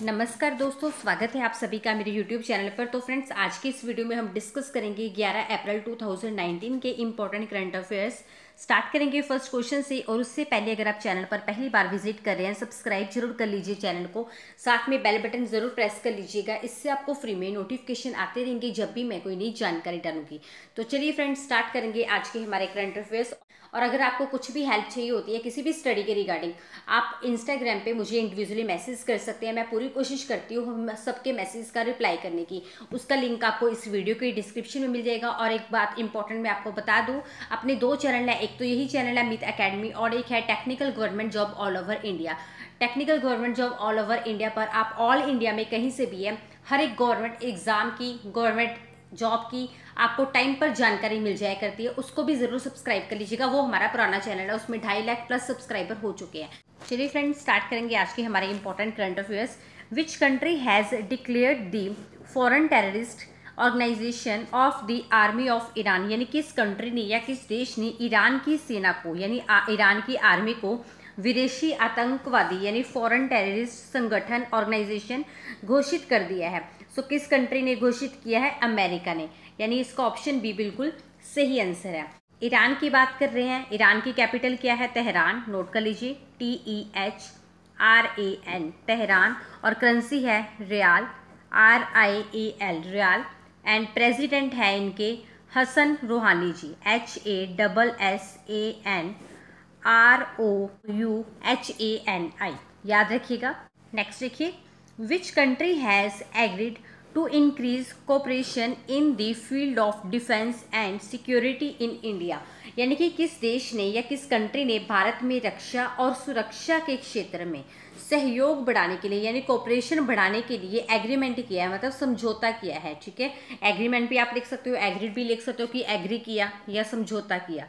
नमस्कार दोस्तों, स्वागत है आप सभी का मेरे YouTube चैनल पर। तो फ्रेंड्स, आज की इस वीडियो में हम डिस्कस करेंगे 11 अप्रैल 2019 के इम्पोर्टेंट करंट अफेयर्स। स्टार्ट करेंगे फर्स्ट क्वेश्चन से। और उससे पहले अगर आप चैनल पर पहली बार विजिट कर रहे हैं, सब्सक्राइब जरूर कर लीजिए चैनल को, साथ में बेल बटन जरूर प्रेस कर लीजिएगा। इससे आपको फ्री में नोटिफिकेशन आते रहेंगे जब भी मैं कोई नई जानकारी डालूंगी। तो चलिए फ्रेंड्स, स्टार्ट करेंगे आज के हमारे करंट अफेयर्स। और अगर आपको कुछ भी हेल्प चाहिए होती है किसी भी स्टडी के रिगार्डिंग, आप इंस्टाग्राम पे मुझे इंडिविजुअली मैसेज कर सकते हैं। मैं पूरी कोशिश करती हूँ सबके मैसेज का रिप्लाई करने की। उसका लिंक आपको इस वीडियो के डिस्क्रिप्शन में मिल जाएगा। और एक बात इंपॉर्टेंट मैं आपको बता दूँ, अपने दो चैनल है, एक तो यही चैनल है मिथ एकेडमी, और एक है technical government job all over India. Technical government job all over India पर आप ऑल इंडिया में कहीं से भी है, हर एक गवर्नमेंट एग्जाम की, गवर्नमेंट जॉब की आपको टाइम पर जानकारी मिल जाया करती है। उसको भी जरूर सब्सक्राइब कर लीजिएगा। वो हमारा पुराना चैनल है, उसमें 2.5 लाख प्लस सब्सक्राइबर हो चुके हैं। चलिए फ्रेंड्स, स्टार्ट करेंगे आज के हमारे important current affairs. Which country has declared the foreign terrorist organisation of the army of Iran, यानी किस कंट्री ने या किस देश ने ईरान की सेना को, यानी ईरान की आर्मी को विदेशी आतंकवादी यानी फॉरेन टेररिस्ट संगठन ऑर्गेनाइजेशन घोषित कर दिया है। सो किस कंट्री ने घोषित किया है? अमेरिका ने, यानी इसका ऑप्शन बी बिल्कुल सही आंसर है। ईरान की बात कर रहे हैं। ईरान की कैपिटल क्या है? तेहरान। नोट कर लीजिए, TEHRAN, तेहरान। और करेंसी है rial, RIAL, rial. And president है इनके हसन रूहानी जी, HASSAN ROUHANI, याद रखिएगा। नेक्स्ट देखिए, which country has agreed to increase cooperation in the field of defence and security in India, यानी कि किस देश ने या किस कंट्री ने भारत में रक्षा और सुरक्षा के क्षेत्र में सहयोग बढ़ाने के लिए, यानी कोऑपरेशन बढ़ाने के लिए एग्रीमेंट किया है, मतलब समझौता किया है। ठीक है, एग्रीमेंट भी आप लिख सकते हो, एग्रीड भी लिख सकते हो कि एग्री किया या समझौता किया।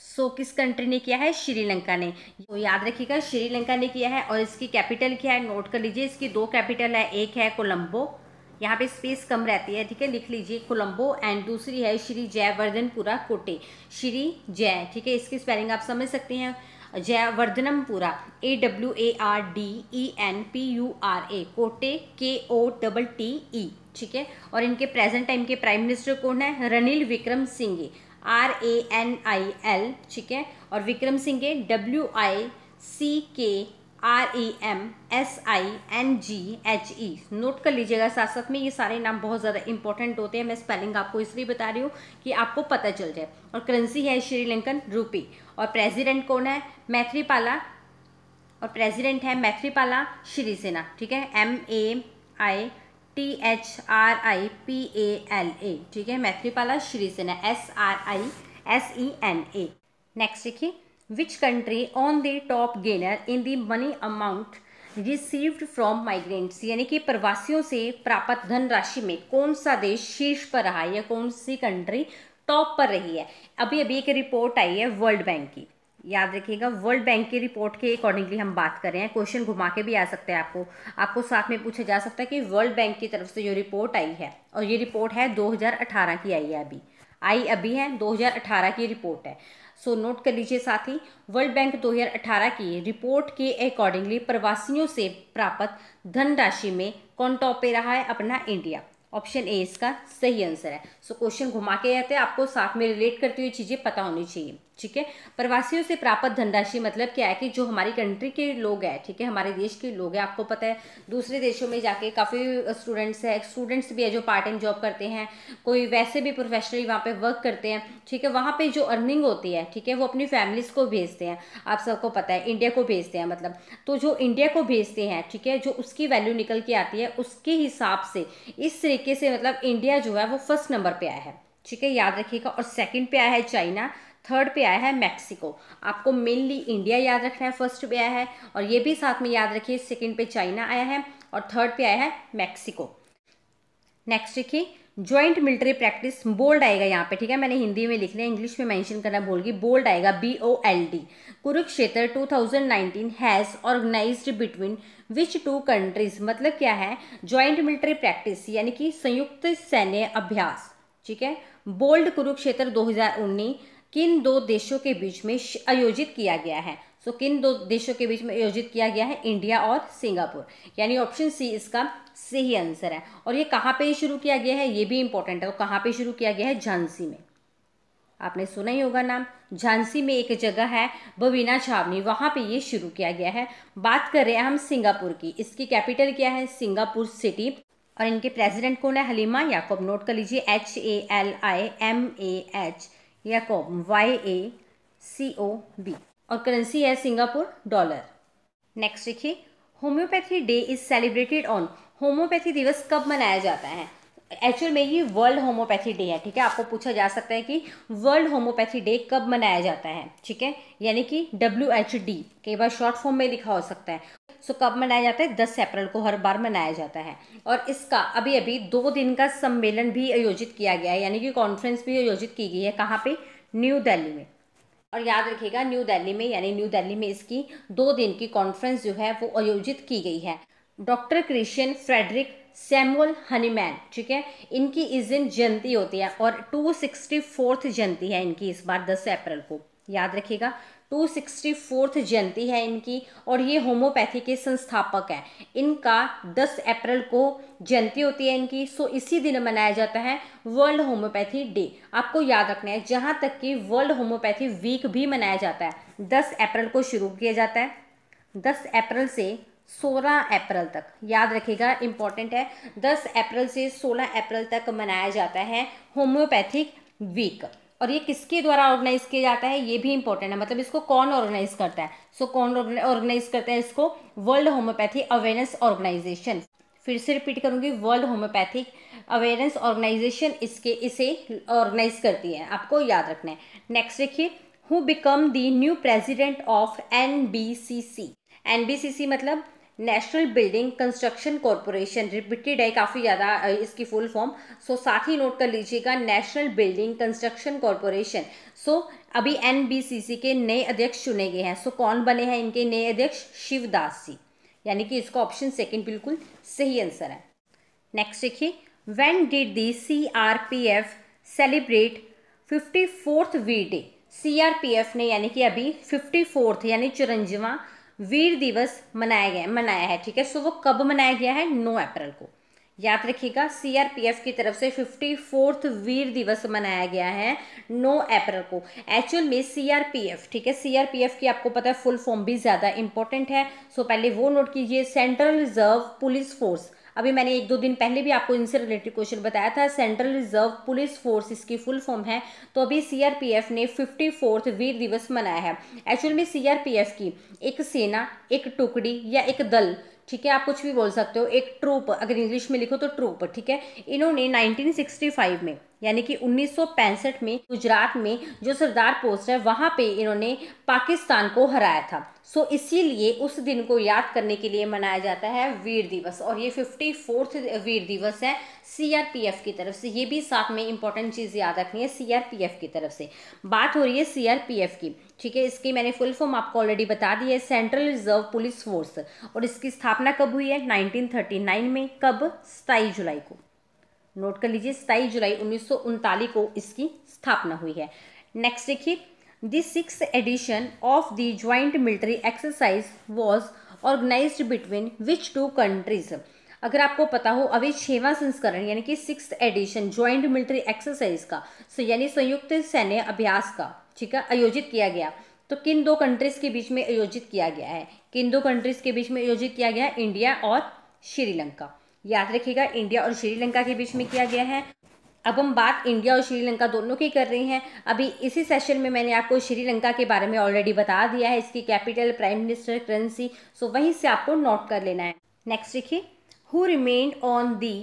सो किस कंट्री ने किया है? श्रीलंका ने। तो याद रखिएगा, श्रीलंका ने किया है। और इसकी कैपिटल क्या है? नोट कर लीजिए, इसकी दो कैपिटल है, एक है कोलंबो, यहाँ पे स्पेस कम रहती है, ठीक है, लिख लीजिए कोलंबो। एंड दूसरी है श्री जयवर्धनपुरा कोटे, श्री जय, ठीक है, इसकी स्पेलिंग आप समझ सकते हैं, जयवर्धनमपुरा, AWARDENPURA, कोटे KOTTE, ठीक है। और इनके प्रेजेंट टाइम के प्राइम मिनिस्टर कौन है? रनिल विक्रम सिंघे, RANIL, ठीक है। और विक्रम सिंघे WICKREMSINGHE, नोट कर लीजिएगा साथ साथ में। ये सारे नाम बहुत ज़्यादा इंपॉर्टेंट होते हैं, मैं स्पेलिंग आपको इसलिए बता रही हूँ कि आपको पता चल जाए। और करेंसी है श्रीलंकन रूपी। और प्रेसिडेंट कौन है? मैत्रीपाला, और प्रेसिडेंट है मैत्रीपाला सिरिसेना, ठीक है, MAITHRIPALA, ठीक है, मैत्रीपाला सिरिसेना, SRISENA। नेक्स्ट देखिए, which country on the top gainer in the money amount received from migrants, यानी कि प्रवासियों से प्राप्त धनराशि में कौन सा देश शीर्ष पर रहा है या कौन सी कंट्री टॉप पर रही है? अभी अभी एक रिपोर्ट आई है वर्ल्ड बैंक की, याद रखिएगा, वर्ल्ड बैंक की रिपोर्ट के अकॉर्डिंगली हम बात कर रहे हैं। क्वेश्चन घुमा के भी आ सकते हैं, आपको साथ में पूछा जा सकता है कि वर्ल्ड बैंक की तरफ से जो रिपोर्ट आई है, और ये रिपोर्ट है 2018 की आई है, अभी है 2018 की रिपोर्ट है। सो नोट कर लीजिए साथ ही, वर्ल्ड बैंक 2018 की रिपोर्ट के अकॉर्डिंगली प्रवासियों से प्राप्त धनराशि में कौन टॉप पे रहा है? अपना इंडिया। ऑप्शन ए इसका सही आंसर है। सो क्वेश्चन घुमा के आते हैं, आपको साथ में रिलेट करती हुई चीजें पता होनी चाहिए, ठीक है। प्रवासियों से प्राप्त धनराशि मतलब क्या है कि जो हमारी कंट्री के लोग हैं, ठीक है, हमारे देश के लोग हैं, आपको पता है दूसरे देशों में जाके काफ़ी स्टूडेंट्स भी है जो पार्ट टाइम जॉब करते हैं, कोई वैसे भी प्रोफेशनली वहाँ पे वर्क करते हैं, ठीक है। वहाँ पे जो अर्निंग होती है, ठीक है, वो अपनी फैमिलीज को भेजते हैं, आप सबको पता है, इंडिया को भेजते हैं मतलब। तो जो इंडिया को भेजते हैं, ठीक है, जो उसकी वैल्यू निकल के आती है उसके हिसाब से इस तरीके से मतलब इंडिया जो है वो फर्स्ट नंबर पे आया है, ठीक है, याद रखिएगा। और सेकंड पे आया है चाइना, थर्ड पे आया है मैक्सिको। आपको मेनली इंडिया याद रखना है, फर्स्ट पे आया है, और ये भी साथ में याद रखिए, सेकंड पे चाइना आया है और थर्ड पे आया है मैक्सिको। नेक्स्ट देखिए, ज्वाइंट मिलिट्री प्रैक्टिस, बोल्ड आएगा यहाँ पे, ठीक है, मैंने हिंदी में लिख लिया, इंग्लिश में मेंशन करना भूल गई, बोल्ड आएगा BOLD। Kurukshetra 2019 has organised between which two countries, मतलब क्या है? ज्वाइंट मिलिट्री प्रैक्टिस यानी कि संयुक्त सैन्य अभ्यास, ठीक है। बोल्ड कुरुक्षेत्र 2019 किन दो देशों के बीच में आयोजित किया गया है? सो किन दो देशों के बीच में आयोजित किया गया है? इंडिया और सिंगापुर, यानी ऑप्शन सी इसका सही आंसर है। और ये कहाँ पे शुरू किया गया है, ये भी इंपॉर्टेंट है। तो कहाँ पे शुरू किया गया है? झांसी में। आपने सुना ही होगा नाम, झांसी में एक जगह है बवीना छावनी, वहां पे ये शुरू किया गया है। बात कर रहे हैं हम सिंगापुर की, इसकी कैपिटल क्या है? Singapore city. और इनके प्रेसिडेंट कौन है? हलीमा याकूब। नोट कर लीजिए, HALIMAH, याकूब, YACOB। और करेंसी है सिंगापुर डॉलर। नेक्स्ट देखिए, homeopathy day is celebrated on. Homeopathy दिवस कब मनाया जाता है? एक्चुअल में ये वर्ल्ड होम्योपैथी डे है, ठीक है। आपको पूछा जा सकता है कि वर्ल्ड होम्योपैथी डे कब मनाया जाता है, ठीक है, यानी कि WHD, कई बार शॉर्ट फॉर्म में लिखा हो सकता है। सो कब मनाया जाता है? 10 अप्रैल को हर बार मनाया जाता है। और इसका अभी अभी 2 दिन का सम्मेलन भी आयोजित किया गया है, यानी कि कॉन्फ्रेंस भी आयोजित की गई है। कहाँ पे? न्यू दिल्ली में। और याद रखिएगा, न्यू दिल्ली में, यानी न्यू दिल्ली में इसकी 2 दिन की कॉन्फ्रेंस जो है वो आयोजित की गई है। Doctor Christian Friedrich Samuel Hahnemann, ठीक है, इनकी इस दिन जयंती होती है और 264th जयंती है इनकी इस बार 10 अप्रैल को। याद रखिएगा, 264th जयंती है इनकी। और ये होम्योपैथी के संस्थापक हैं। इनका 10 अप्रैल को जयंती होती है इनकी। सो इसी दिन मनाया जाता है वर्ल्ड होम्योपैथी डे। आपको याद रखना है, जहाँ तक कि वर्ल्ड होम्योपैथी वीक भी मनाया जाता है। 10 अप्रैल को शुरू किया जाता है, 10 अप्रैल से 16 अप्रैल तक। याद रखिएगा, इंपॉर्टेंट है, 10 अप्रैल से 16 अप्रैल तक मनाया जाता है होम्योपैथिक वीक। और ये किसके द्वारा ऑर्गेनाइज किया जाता है, ये भी इंपॉर्टेंट है, मतलब इसको कौन ऑर्गेनाइज करता है? सो कौन ऑर्गेनाइज करता है इसको? World homeopathy awareness organisation. फिर से रिपीट करूंगी, वर्ल्ड होम्योपैथिक अवेयरनेस ऑर्गेनाइजेशन इसे ऑर्गेनाइज करती है, आपको याद रखना है। नेक्स्ट देखिए, who become the new president of NBCC। NBCC मतलब national building construction corporation. Repeated है काफ़ी ज़्यादा इसकी फुल फॉर्म। सो साथ ही नोट कर लीजिएगा, नेशनल बिल्डिंग कंस्ट्रक्शन कॉरपोरेशन। सो अभी NBCC के नए अध्यक्ष चुने गए हैं। सो कौन बने हैं इनके नए अध्यक्ष? शिवदास जी, यानी कि इसका ऑप्शन सेकंड बिल्कुल सही आंसर है। नेक्स्ट देखिए, when did the CRPF celebrate 54th Veer day. CRPF ने यानी कि अभी 54th यानी 54वां वीर दिवस मनाया है, ठीक है। सो वो कब मनाया गया है? 9 अप्रैल को। याद रखिएगा, CRPF की तरफ से 54th वीर दिवस मनाया गया है 9 अप्रैल को। एक्चुअल में CRPF, ठीक है, CRPF की आपको पता है फुल फॉर्म भी ज़्यादा इंपॉर्टेंट है। सो पहले वो नोट कीजिए, सेंट्रल रिजर्व पुलिस फोर्स। अभी मैंने 1-2 दिन पहले भी आपको इनसे रिलेटेड क्वेश्चन बताया था, सेंट्रल रिजर्व पुलिस फोर्स इसकी फुल फॉर्म है। तो अभी CRPF ने 54th वीर दिवस मनाया है। एक्चुअल में CRPF की एक सेना, एक टुकड़ी या एक दल, ठीक है, आप कुछ भी बोल सकते हो, एक ट्रूप, अगर इंग्लिश में लिखो तो ट्रूप, ठीक है, इन्होंने 1965 में यानी कि 1965 में गुजरात में जो सरदार पोस्ट है वहां पे इन्होंने पाकिस्तान को हराया था। सो इसीलिए उस दिन को याद करने के लिए मनाया जाता है वीर दिवस। और ये 54th वीर दिवस है CRPF की तरफ से। ये भी साथ में इंपॉर्टेंट चीज़ याद रखनी है, CRPF की तरफ से बात हो रही है CRPF की, ठीक है। इसकी मैंने फुल फॉर्म आपको ऑलरेडी बता दी है, सेंट्रल रिजर्व पुलिस फोर्स। और इसकी स्थापना कब हुई है? 1939 में। कब? 27 जुलाई को। नोट कर लीजिए, 27 जुलाई 1939 को इसकी स्थापना हुई है। नेक्स्ट देखिए, the 6th edition of the joint military exercise was organised between which 2 countries. अगर आपको पता हो, अभी 6वां संस्करण यानी कि 6th addition joint military exercise का, यानी संयुक्त सैन्य अभ्यास का, ठीक है, आयोजित किया गया। तो किन 2 कंट्रीज के बीच में आयोजित किया गया है? किन 2 कंट्रीज के बीच में आयोजित किया गया है? इंडिया और श्रीलंका। याद रखिएगा, इंडिया और श्रीलंका के बीच में किया गया है। अब हम बात इंडिया और श्रीलंका दोनों की कर रहे हैं। अभी इसी सेशन में मैंने आपको श्रीलंका के बारे में ऑलरेडी बता दिया है, इसकी कैपिटल, प्राइम मिनिस्टर, करेंसी। सो वहीं से आपको नोट कर लेना है। नेक्स्ट देखिए, who remained on the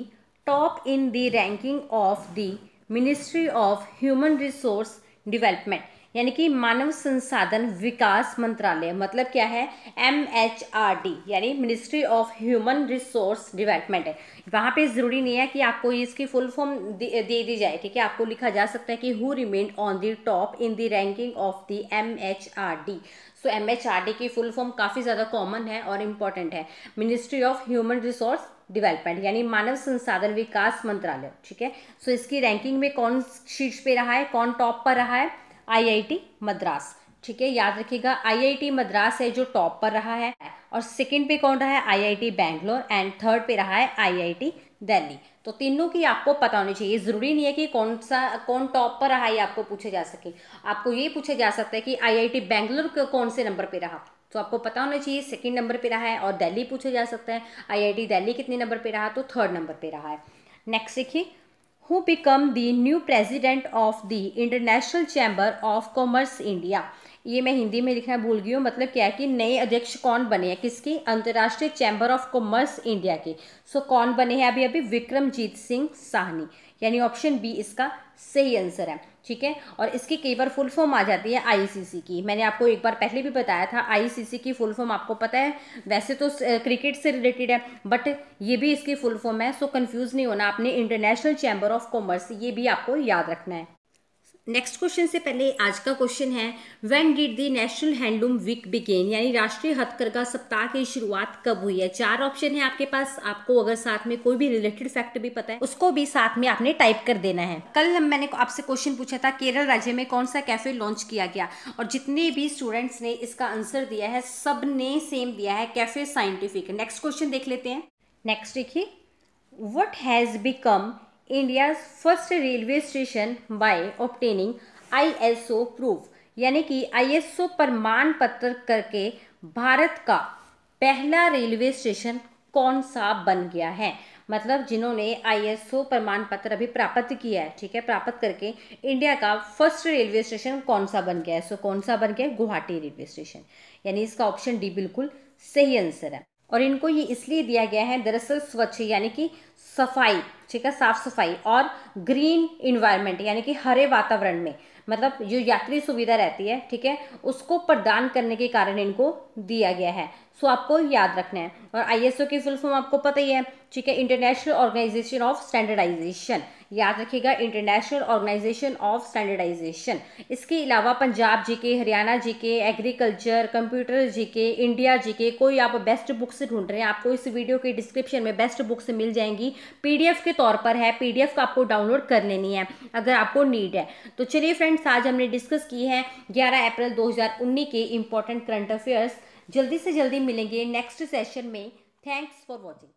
top in the ranking of the ministry of human resource development, यानी कि मानव संसाधन विकास मंत्रालय, मतलब क्या है? MHRD, यानी ministry of human resource development है। वहाँ पे ज़रूरी नहीं है कि आपको इसकी फुल फॉर्म दे दी जाए, ठीक है। आपको लिखा जा सकता है कि who remained on the top in the ranking of the MHRD। So MHRD की फुल फॉर्म काफ़ी ज़्यादा कॉमन है और इम्पॉर्टेंट है, ministry of human resource development, यानी मानव संसाधन विकास मंत्रालय, ठीक है। सो इसकी रैंकिंग में कौन शीर्ष पे रहा है, कौन टॉप पर रहा है? IIT मद्रास, ठीक है, याद रखिएगा आईआईटी मद्रास है जो टॉप पर रहा है, और सेकंड पे कौन रहा है, आईआईटी बैंगलोर, एंड थर्ड पे रहा है आईआईटी दिल्ली। तो तीनों की आपको पता होनी चाहिए। जरूरी नहीं है कि कौन टॉप पर रहा है ये आपको पूछे जा सके। आपको ये पूछा जा सकता है कि आईआईटी बैंगलोर कौन से नंबर पे रहा, तो आपको पता होना चाहिए सेकंड नंबर पे रहा है। और दिल्ली पूछा जा सकता है आईआईटी दिल्ली कितने नंबर पे रहा, तो थर्ड नंबर पे रहा है। नेक्स्ट देखिए, who become the new president of the international chamber of commerce India. ये मैं हिंदी में लिखना भूल गई हूँ, मतलब क्या है कि नए अध्यक्ष कौन बने हैं, किसकी, अंतर्राष्ट्रीय चैम्बर ऑफ कॉमर्स इंडिया के। सो कौन बने हैं अभी अभी, विक्रमजीत सिंह साहनी, यानी ऑप्शन बी इसका सही आंसर है। ठीक है, और इसकी कई बार फुल फॉर्म आ जाती है आईसीसी की। मैंने आपको एक बार पहले भी बताया था, आईसीसी की फुल फॉर्म आपको पता है, वैसे तो क्रिकेट से रिलेटेड है बट ये भी इसकी फुल फॉर्म है। सो कंफ्यूज नहीं होना आपने, इंटरनेशनल चैम्बर ऑफ कॉमर्स, ये भी आपको याद रखना है। नेक्स्ट क्वेश्चन से पहले आज का क्वेश्चन है, when did the national handloom week begin, यानी राष्ट्रीय हथकरघा सप्ताह की शुरुआत कब हुई है। चार ऑप्शन है आपके पास, आपको अगर साथ में कोई भी रिलेटेड फैक्ट भी पता है उसको भी साथ में आपने टाइप कर देना है। कल मैंने आपसे क्वेश्चन पूछा था केरल राज्य में कौन सा कैफे लॉन्च किया गया, और जितने भी स्टूडेंट्स ने इसका आंसर दिया है सब ने सेम दिया है, कैफे साइंटिफिक। नेक्स्ट क्वेश्चन देख लेते हैं। नेक्स्ट देखिए, what has become India's first railway station by obtaining ISO proof, यानी कि आईएसओ प्रमाण पत्र करके भारत का पहला रेलवे स्टेशन कौन सा बन गया है। मतलब जिन्होंने आईएसओ प्रमाण पत्र अभी प्राप्त किया है, ठीक है, प्राप्त करके इंडिया का फर्स्ट रेलवे स्टेशन कौन सा बन गया है। सो कौन सा बन गया है, गुवाहाटी रेलवे स्टेशन, यानी इसका ऑप्शन डी बिल्कुल सही आंसर है। और इनको ये इसलिए दिया गया है, दरअसल स्वच्छ यानी कि सफाई, ठीक है, साफ सफाई, और ग्रीन इन्वायरमेंट यानी कि हरे वातावरण में, मतलब जो यात्री सुविधा रहती है, ठीक है, उसको प्रदान करने के कारण इनको दिया गया है। सो आपको याद रखना है। और आईएसओ की फुल फॉर्म आपको पता ही है, ठीक है, इंटरनेशनल ऑर्गेनाइजेशन ऑफ स्टैंडर्डाइजेशन, याद रखिएगा, इंटरनेशनल ऑर्गेनाइजेशन ऑफ स्टैंडर्डाइजेशन। इसके अलावा Punjab GK, Haryana GK, agriculture, computer GK, India GK, कोई आप बेस्ट बुक्स ढूंढ रहे हैं, आपको इस वीडियो के डिस्क्रिप्शन में बेस्ट बुक्स मिल जाएंगी, पीडीएफ के तौर पर है, पीडीएफ का आपको डाउनलोड कर लेनी है अगर आपको नीड है। तो चलिए फ्रेंड्स, आज हमने डिस्कस की है 11 अप्रैल 2019 के इंपॉर्टेंट करंट अफेयर्स। जल्दी से जल्दी मिलेंगे नेक्स्ट सेशन में। Thanks for watching.